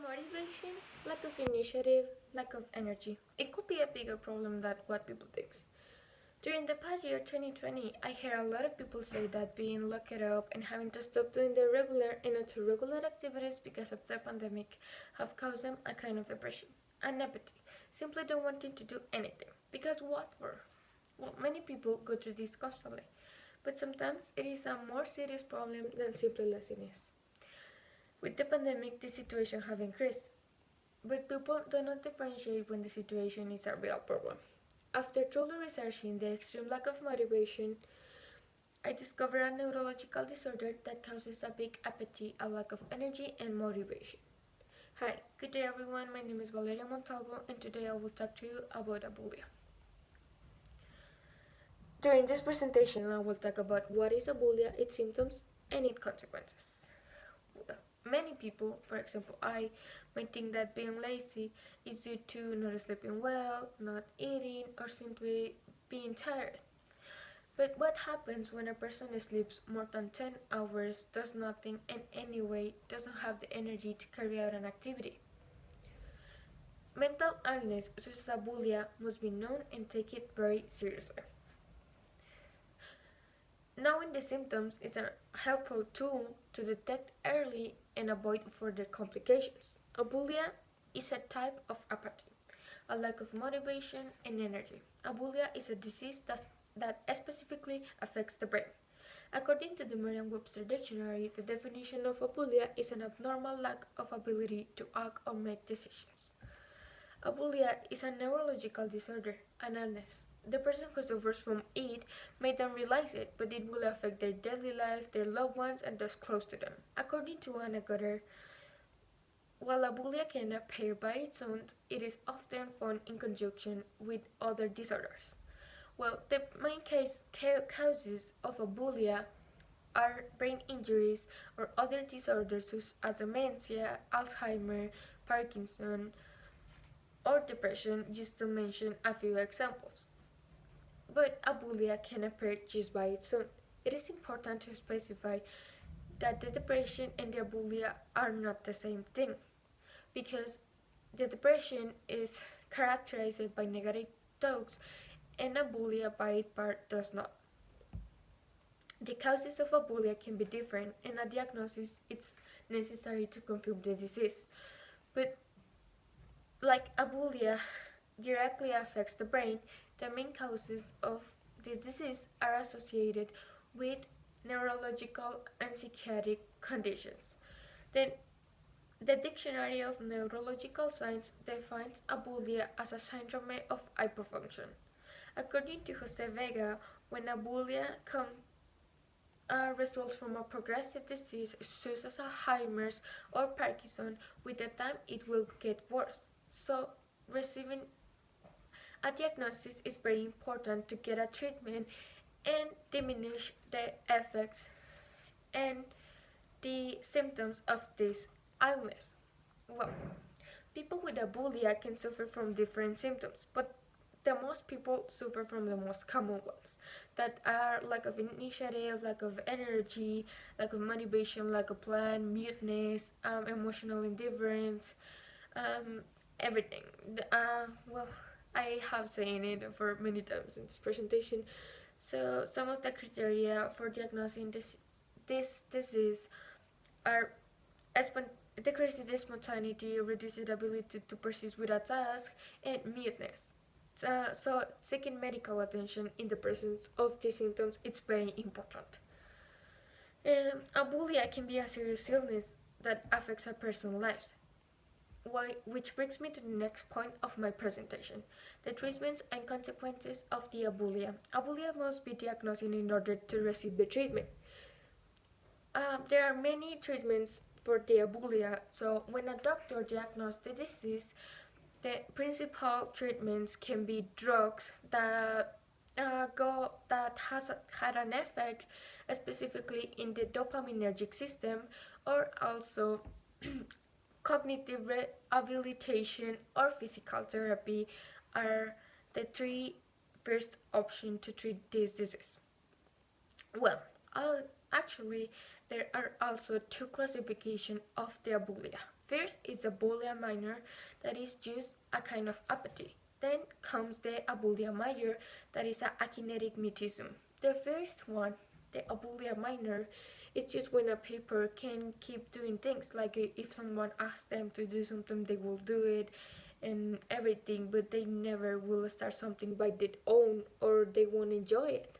motivation, lack of initiative, lack of energy. It could be a bigger problem than what people think. During the past year 2020, I hear a lot of people say that being locked up and having to stop doing their regular and not regular activities because of the pandemic have caused them a kind of depression and apathy, simply don't wanting to do anything. Because what for? Well, many people go through this constantly, but sometimes it is a more serious problem than simply laziness. With the pandemic, the situation have increased, but people do not differentiate when the situation is a real problem. After truly researching the extreme lack of motivation, I discovered a neurological disorder that causes a big apathy, a lack of energy, and motivation. Hi, good day everyone. My name is Valeria Montalvo, and today I will talk to you about Abulia. During this presentation, I will talk about what is Abulia, its symptoms, and its consequences. Well, many people, for example I, might think that being lazy is due to not sleeping well, not eating, or simply being tired. But what happens when a person sleeps more than 10 hours, does nothing, and anyway doesn't have the energy to carry out an activity? Mental illness such as Abulia must be known and taken very seriously. Knowing the symptoms is a helpful tool to detect early and avoid further complications. Abulia is a type of apathy, a lack of motivation and energy. Abulia is a disease that specifically affects the brain. According to the Merriam-Webster dictionary, the definition of abulia is an abnormal lack of ability to act or make decisions. Abulia is a neurological disorder, an illness. The person who suffers from it may not realize it, but it will affect their daily life, their loved ones, and those close to them. According to Anna Goddard, while abulia can appear by its own, it is often found in conjunction with other disorders. Well, the main causes of abulia are brain injuries or other disorders such as dementia, Alzheimer, Parkinson, or depression, just to mention a few examples. But abulia can appear just by its own. It is important to specify that the depression and the abulia are not the same thing, because the depression is characterized by negative thoughts and abulia by its part does not. The causes of abulia can be different, and a diagnosis is necessary to confirm the disease. But like abulia directly affects the brain, the main causes of this disease are associated with neurological and psychiatric conditions. Then, the Dictionary of Neurological Science defines abulia as a syndrome of hypofunction. According to Jose Vega, when abulia results from a progressive disease such as Alzheimer's or Parkinson, with the time it will get worse. So, receiving a diagnosis is very important to get a treatment and diminish the effects and the symptoms of this illness. Well, people with abulia can suffer from different symptoms, but the most people suffer from the most common ones that are lack of initiative, lack of energy, lack of motivation, lack of plan, muteness, emotional indifference, everything. Well, I have said it for many times in this presentation. So some of the criteria for diagnosing this disease are decreased spontaneity, reduced ability to persist with a task, and muteness. So seeking medical attention in the presence of these symptoms is very important. Abulia can be a serious illness that affects a person's lives. Which brings me to the next point of my presentation, the treatments and consequences of the abulia. Abulia must be diagnosed in order to receive the treatment. There are many treatments for the abulia, so when a doctor diagnoses the disease, the principal treatments can be drugs that had an effect specifically in the dopaminergic system, or also cognitive rehabilitation or physical therapy are the three first options to treat this disease. Well, actually, there are also two classifications of the abulia. First is Abulia minor, that is just a kind of apathy. Then comes the Abulia major, that is a akinetic mutism. The first one, the Abulia minor, is just when a people can keep doing things. Like if someone asks them to do something, they will do it and everything, but they never will start something by their own or they won't enjoy it.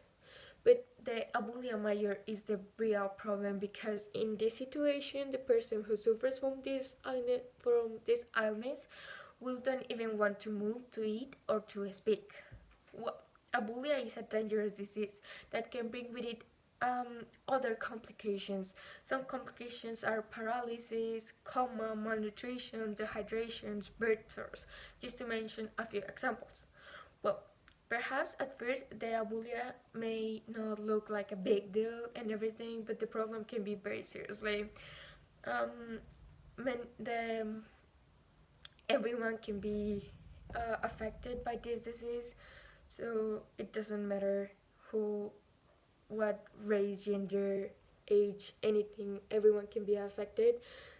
But the abulia major is the real problem because in this situation, the person who suffers from this illness will don't even want to move, to eat, or to speak. Well, abulia is a dangerous disease that can bring with it other complications. Some complications are paralysis, coma, malnutrition, dehydration, birth sores, just to mention a few examples. Well, perhaps at first the abulia may not look like a big deal and everything, but the problem can be very seriously. Um, the everyone can be affected by this disease, so it doesn't matter who, what race, gender, age, anything. Everyone can be affected.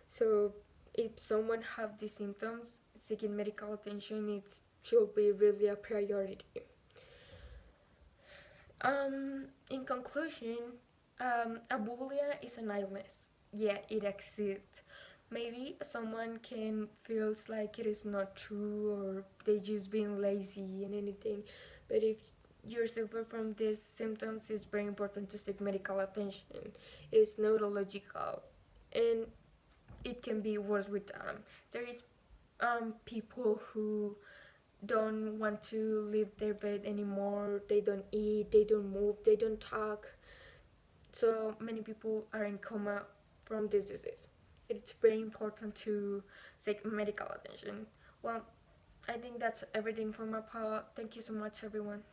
So if someone have these symptoms, seeking medical attention it should be really a priority. In conclusion, abulia is an illness. Yeah, it exists. Maybe someone can feels like it is not true or they just being lazy and anything, but if you suffer from these symptoms, it's very important to seek medical attention. It is neurological, and it can be worse with time. There is people who don't want to leave their bed anymore. They don't eat, they don't move, they don't talk. So many people are in coma from this disease. It's very important to seek medical attention. Well, I think that's everything for my part. Thank you so much, everyone.